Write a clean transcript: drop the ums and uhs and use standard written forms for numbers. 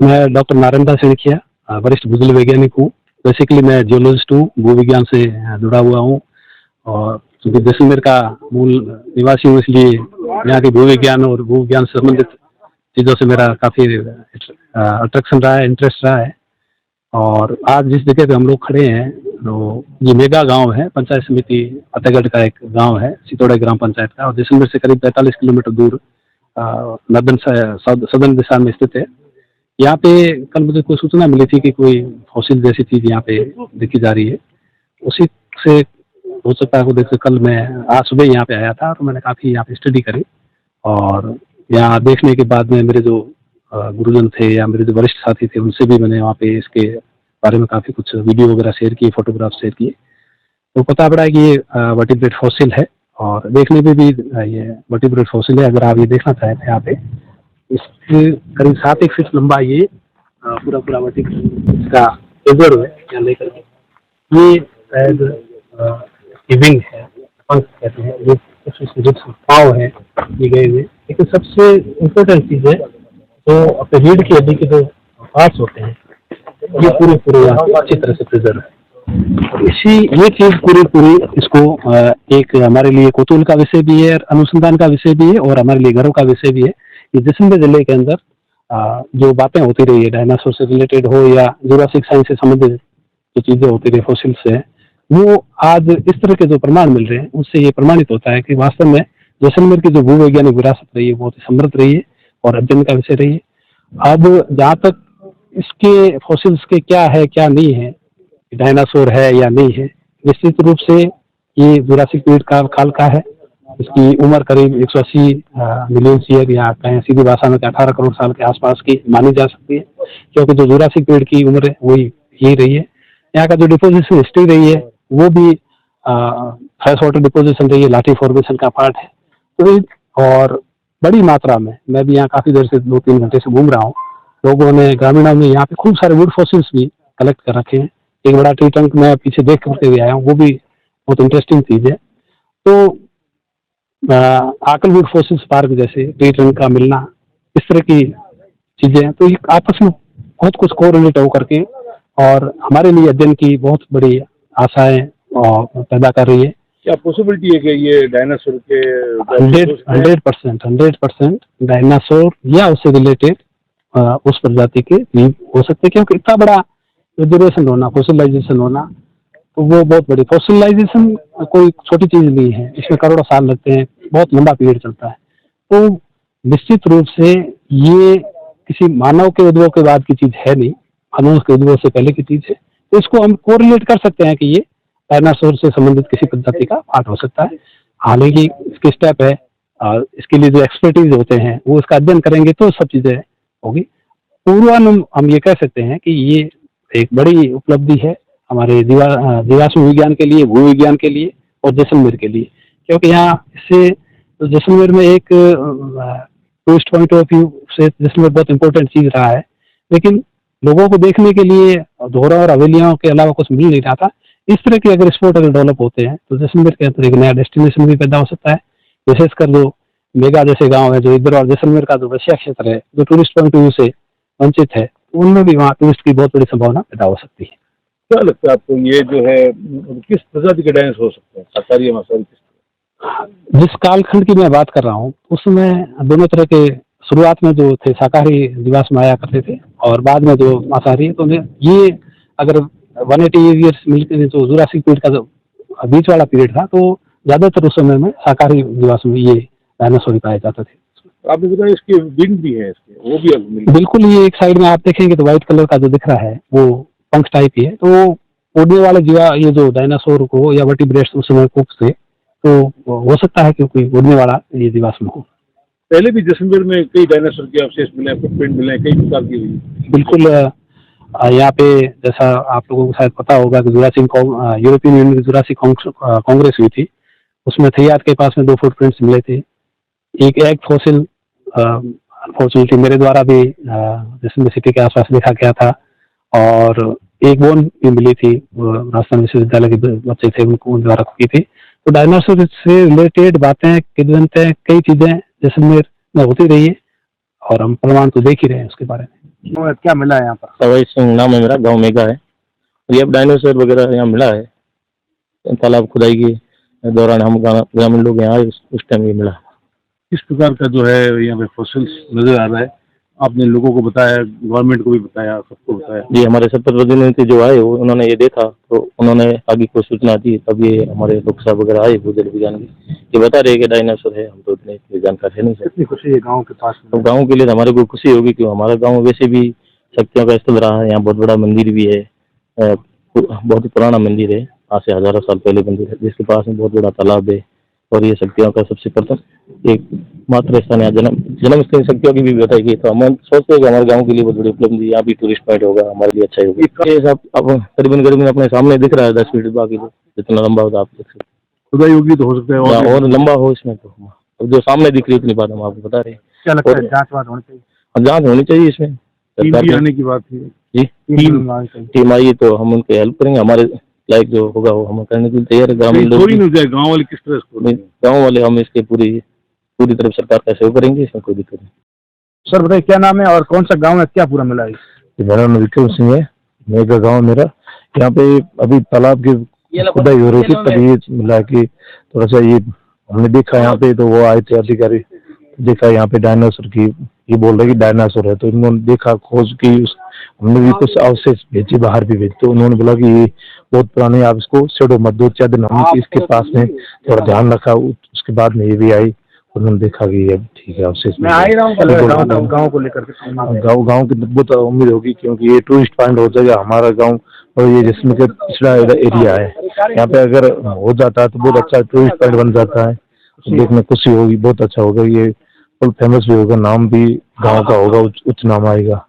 मैं डॉक्टर नारायण सिणखिया वरिष्ठ भूगोल वैज्ञानिक हूँ। बेसिकली मैं जियोलॉजिस्ट हूँ, भूविज्ञान से जुड़ा हुआ हूँ और चूँकि जैसलमेर का मूल निवासी हूँ, इसलिए यहाँ के भूविज्ञान और भूविज्ञान से संबंधित चीज़ों से मेरा काफ़ी अट्रैक्शन रहा है, इंटरेस्ट रहा है। और आज जिस जगह पे हम लोग खड़े हैं, तो ये मेगा गांव है, पंचायत समिति फतेहगढ़ का एक गांव है, सितौड़ा ग्राम पंचायत का, और जैसलमेर से करीब 45 किलोमीटर दूर नदन सदन दिशा में स्थित है। यहाँ पे कल मुझे कोई सूचना मिली थी कि कोई फॉसिल जैसी चीज यहाँ पे देखी जा रही है। उसी से हो सकता है, देखते कल मैं आज सुबह यहाँ पे आया था और मैंने काफ़ी यहाँ पे स्टडी करी। और यहाँ देखने के बाद में मेरे जो गुरुजन थे या मेरे जो वरिष्ठ साथी थे, उनसे भी मैंने वहाँ पे इसके बारे में काफ़ी कुछ वीडियो वगैरह शेयर किए, फोटोग्राफ शेयर किए। तो पता पड़ा कि ये वर्टिब्रेट फॉसिल है और देखने में भी ये वर्टिब्रेट फॉसिल है। अगर आप ये देखना चाहें तो यहाँ पे इसके करीब 7 एक फीट लंबा ये पूरा वर्टिब्रेट इसका एजर है यहाँ लेकर के। ये शायद विंग है, पंख कहते हैं, ये कुछ पाँव है ये गए हुए। लेकिन सबसे इम्पोर्टेंट चीज़ है जो अपने रीढ़ की हड्डी के जो पार्ट्स होते हैं, ये पूरे अच्छी तरह से प्रिजर्व है। ये चीज पूरी इसको एक हमारे लिए कौतूहल का विषय भी है, अनुसंधान का विषय भी है और हमारे लिए गर्व का विषय भी है कि जैसलमेर जिले के अंदर जो बातें होती रही है, डायनासोर से रिलेटेड हो या जुरासिक साइंस से संबंधित जो चीजें होती रही फॉसिल से, वो आज इस तरह के जो प्रमाण मिल रहे हैं उससे ये प्रमाणित होता है कि वास्तव में जैसलमेर की जो भूवैज्ञानिक विरासत रही है बहुत ही समृद्ध रही है और अध्ययन का विषय रही है। अब जहाँ तक इसके फॉसिल्स के क्या है क्या नहीं है, डायनासोर है या नहीं है, निश्चित रूप से ये जुरासिक पीरियड काल का है। इसकी उम्र करीब 180 मिलियन ईयर या कहें सीधी भाषा में 18 करोड़ साल के आसपास की मानी जा सकती है, क्योंकि जो जुरासिक पीरियड की उम्र है वही यही रही है। यहाँ का जो डिपोजिशन हिस्ट्री रही है वो भी फ्रेश वाटर डिपोजिशन रही है, लाठी फॉर्मेशन का पार्ट है। तो और बड़ी मात्रा में, मैं भी यहाँ काफी देर से 2-3 घंटे से घूम रहा हूँ, लोगों ने ग्रामीणों में यहाँ पे खूब सारे वुड फॉसिल्स भी कलेक्ट कर रखे हैं। एक बड़ा ट्री ट्रंक मैं पीछे देख करके भी आया हूँ, वो भी बहुत इंटरेस्टिंग चीज है। तो आकलवुड फॉसिल्स पार्क जैसे ट्री ट्रंक का मिलना, इस तरह की चीजें तो ये आपस में बहुत कुछ कोरिलेट हो करके और हमारे लिए अध्ययन की बहुत बड़ी आशाएं पैदा कर रही है। क्या पॉसिबिलिटी है कि ये डायनासोर के 100% डायनासोर या उससे रिलेटेड उस प्रजाति के जीव हो सकते हैं, क्योंकि इतना बड़ा ड्यूरेशन होना, फॉसिलाइजेशन होना, तो वो बहुत बड़ी फॉसिलाइजेशन कोई छोटी चीज नहीं है, इसमें करोड़ों साल लगते हैं, बहुत लंबा पीरियड चलता है। तो निश्चित रूप से ये किसी मानव के उद्भव के बाद की चीज है नहीं, मानव के उद्भव से पहले की चीज है। तो इसको हम कोरिलेट कर सकते हैं कि ये डायनासोर से संबंधित किसी प्रजाति का पार्ट हो सकता है। हालांकि इसके स्टेप है, इसके लिए जो एक्सपर्टीज होते हैं वो इसका अध्ययन करेंगे तो सब चीजें होगी। पूर्वानुमान हम ये कह सकते हैं कि ये एक बड़ी उपलब्धि है हमारे जीवाश्म विज्ञान के लिए, भूविज्ञान के लिए और जैसलमेर के लिए, क्योंकि यहाँ इससे जैसलमेर में एक टूरिस्ट पॉइंट ऑफ व्यू से जैसलमेर बहुत इंपॉर्टेंट चीज रहा है। लेकिन लोगों को देखने के लिए धोरा और हवेलियों के अलावा कुछ मिल नहीं रहा था। इस तरह के अगर स्पॉट अगर डेवलप होते हैं तो जैसलमेर के अंदर एक नया डेस्टिनेशन भी पैदा हो सकता है। विशेषकर जो मेगा जैसे गाँव है, जो इधर और जैसलमेर का जो वैश्या क्षेत्र है, जो टूरिस्ट पॉइंट ऑफ व्यू से वंचित है, उनमें भी वहाँ टूरिस्ट की बहुत बड़ी संभावना पैदा हो सकती है। क्या लगता है आपको, ये जो है किस प्रजाति के डायनासोर हो सकते हैं, शाकाहारी या मांसाहारी? जिस कालखंड की मैं बात कर रहा हूँ उसमें दोनों तरह के, शुरुआत में जो थे शाकाहारी जीवाश्म आया करते थे और बाद में जो मांसाहारी, तो ये अगर 180 ईयर्स मिलकर जो जुरासिक पीरियड का जो बीच वाला पीरियड था, तो ज्यादातर उस समय में शाकाहारी जीवाश्म ये डायनासोर पाए जाते थे। आपने बताया इसके विंग भी है, इसके वो भी बिल्कुल, ये एक साइड में आप देखेंगे तो व्हाइट कलर का जो दिख रहा है वो पंख टाइप ही है। तो उड़ने वाले जीवा, ये जो डायनासोर को या वर्टिब्रेट्स उस समय कुक से, तो हो सकता है कि कोई उड़ने वाला ये जीवाश्म हो। पहले भी जैसलमेर में कई डायनासोर के अवशेष मिले, फुटप्रिंट मिले, कई प्रकार की। बिल्कुल, यहाँ पे जैसा आप लोगों को शायद पता होगा कि यूरोपियन यूनियन की जुरासिक कांग्रेस हुई थी, उसमें थैयाद के पास में 2 फुटप्रिंट्स मिले थे। एक एग फॉसिल अनफॉर्चुनेटली मेरे द्वारा भी जैसलमेर सिटी के आसपास देखा गया था, और एक बोन भी मिली थी, राजस्थान विश्वविद्यालय के बच्चे थे उनको द्वारा की थी। तो डायनासोर से रिलेटेड बातें, किदवंतें, कई चीजें जैसलमेर में होती रही है और हम प्रमाण तो देख ही रहे हैं उसके बारे में। क्या मिला है यहाँ पर? सवाई सिंह नाम है मेरा, गांव मेगा है। ये अब डायनासोर वगैरह यहाँ मिला है, तालाब खुदाई के दौरान हम ग्रामीण लोग यहाँ आए, उस टाइम ये मिला। किस प्रकार का जो है यहाँ पे फॉसिल्स नजर आ रहा है? आपने लोगों को बताया, गवर्नमेंट को भी बताया, सबको बताया? जी, हमारे सत्तर प्रतिनिधि जो आए उन्होंने ये देखा तो उन्होंने आगे को सूचना दी, तब ये हमारे लोग साहब वगैरह आए भूजल विज्ञान के, ये बता रहे कि डायनासोर है। हम तो इतनी जानकारी है नहीं सर। कितनी खुशी है गाँव के पास तो में? गाँव के लिए तो हमारे को खुशी होगी, क्यों हमारा गाँव वैसे भी शक्तियों का स्थल रहा है। यहाँ बहुत बड़ा मंदिर भी है, बहुत ही पुराना मंदिर है, आज से हजारों साल पहले मंदिर है, जिसके पास में बहुत बड़ा तालाब है। और ये शक्तियों का सबसे प्रथम एक मात्र स्थान है, जन्म स्थल शक्तियों की भी बताई गई। तो हम सोचते हैं कि हमारे गांव के लिए बहुत बड़ी उपलब्धि, यहाँ भी टूरिस्ट पॉइंट होगा, हमारे लिए अच्छा होगा। ये सब अब करीबन अपने सामने दिख रहा है 10 फीट, बाकी तो जितना लंबा होगा आप देख सकते खुदाई होगी तो हो सकता है हैं, और लंबा हो इसमें तो। अब जो सामने दिख रही है उतनी बात हम आपको बता रहे हैं। क्या लगता है जाँच वाँच होनी चाहिए? जाँच होनी चाहिए इसमें। टीम भी आने की बात है। जी, टीम आई तो हम उनके हेल्प करेंगे, हमारे लाइक जो होगा वो हम करने के लिए तैयार है। ग्रामीण लोग, चोरी नहीं हो जाए, गाँव वाले किस तरह से? गाँव वाले हम इसके पूरी तरफ सरकार का सहयोग करेंगे, इसमें कोई दिक्कत नहीं। सर बताइए क्या नाम है और कौन सा गाँव है, क्या पूरा मिला है? मेरा नाम विक्रम सिंह है, मेगा गाँव मेरा। यहाँ पे अभी तालाब की खुदाई हो रही थी, तभी ये मिला कि थोड़ा सा ये हमने देखा यहाँ पे, तो वो आए थे अधिकारी, देखा यहाँ पे डायनासोर की, ये बोल रहे कि डायनासोर है। तो इन्होंने देखा, खोज की, हमने भी कुछ अवशेष भेजे, बाहर भी भेजे। तो उन्होंने बोला कि ये बहुत पुराने, आप इसको शेडो मत दो 4 दिन। हमने इसके पास में थोड़ा ध्यान रखा, उसके बाद में ये भी आई, उन्होंने देखा कि ये ठीक है अवशेष। मैं आ ही रहा हूँ गाँव को लेकर के। गाँव की बहुत उम्मीद होगी, क्योंकि ये टूरिस्ट पॉइंट हो जाएगा हमारा गाँव, और ये जिसमें के पिछड़ा एरिया है, यहाँ पे अगर हो जाता है तो बहुत अच्छा टूरिस्ट पॉइंट बन जाता है। देखने खुशी होगी, बहुत अच्छा होगा, ये फुल फेमस भी होगा, नाम भी गांव का होगा, उच्च नाम आएगा।